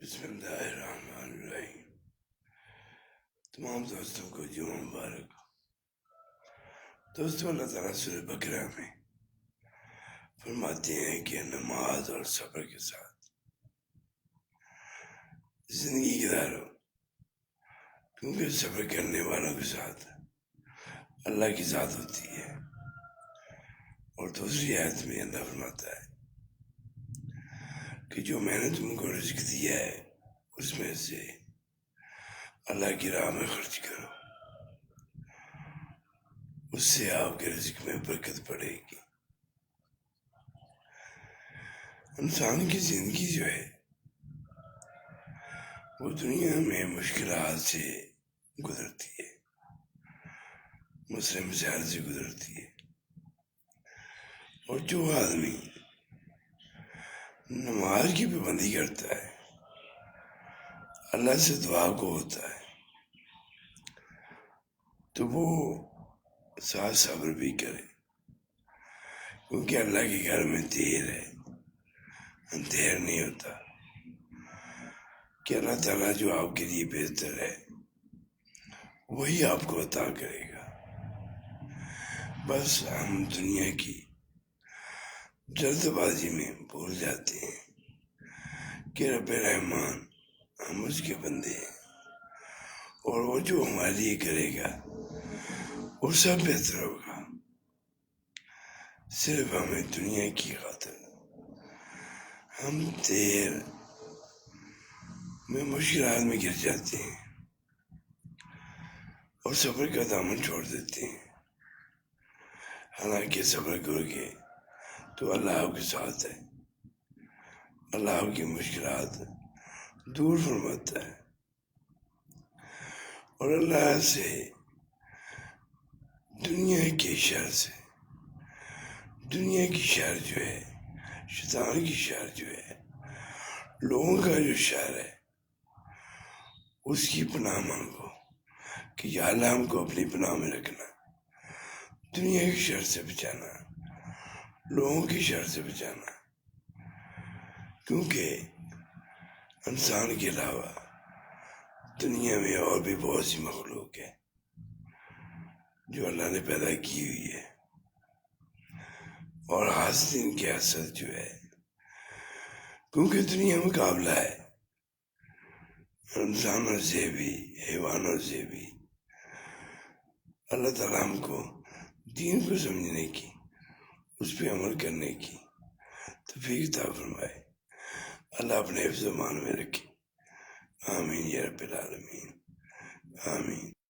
بسم اللہ الرحمن الرحیم۔ تمام دوستوں کو جمعہ مبارک ہو۔ دوستوں، اللہ تعالیٰ سورہ بقرہ میں فرماتے ہیں کہ نماز اور صبر کے ساتھ زندگی گزارو، کیونکہ صبر کرنے والوں کے ساتھ اللہ کی ذات ہوتی ہے۔ اور دوسری آیت میں اللہ فرماتا ہے کہ جو میں نے تم کو رزق دیا ہے اس میں سے اللہ کی راہ میں خرچ کرو، اس سے آپ کے رزق میں برکت پڑے گی۔ انسان کی زندگی جو ہے وہ دنیا میں مشکلات سے گزرتی ہے، مسئلے مسائل سے گزرتی ہے، اور جو آدمی نماز کی پابندی کرتا ہے، اللہ سے دعا کو ہوتا ہے، تو وہ ساتھ صبر بھی کرے، کیونکہ اللہ کے گھر میں دیر ہے، اندھیر نہیں ہوتا، کہ اللہ تعالیٰ جو آپ کے لیے بہتر ہے وہی آپ کو عطا کرے گا۔ بس ہم دنیا کی جلد بازی میں بھول جاتے ہیں کہ رب رحمان ہم اس کے بندے ہیں، اور وہ جو ہمارے لیے کرے گا وہ سب بہتر ہوگا۔ صرف ہمیں دنیا کی خاطر ہم دیر میں مشکلات میں گر جاتے ہیں اور صبر کا دامن چھوڑ دیتے ہیں۔ حالانکہ صبر کرو گے تو اللہ آپ کے ساتھ ہے، اللہ آپ کی مشکلات دور فرماتا ہے، اور اللہ سے دنیا کے شر سے، دنیا کی شر جو ہے، شیطان کی شر جو ہے، لوگوں کا جو شر ہے، اس کی پناہ مانگو کہ یا اللہ ہم کو اپنی پناہ میں رکھنا، دنیا کی شر سے بچانا، لوگوں کی شر سے بچانا، کیونکہ انسان کے علاوہ دنیا میں اور بھی بہت سی مخلوق ہے جو اللہ نے پیدا کی ہوئی ہے، اور حاسدین کی حسد جو ہے، کیونکہ دنیا مقابلہ ہے انسانوں سے بھی، حیوانوں سے بھی۔ اللہ تعالیٰ ہم کو دین کو سمجھنے کی، اس پہ عمل کرنے کی توفیق عطا فرمائے۔ اللہ اپنے حفظ و امان میں رکھے، آمین یا رب العالمین، آمین۔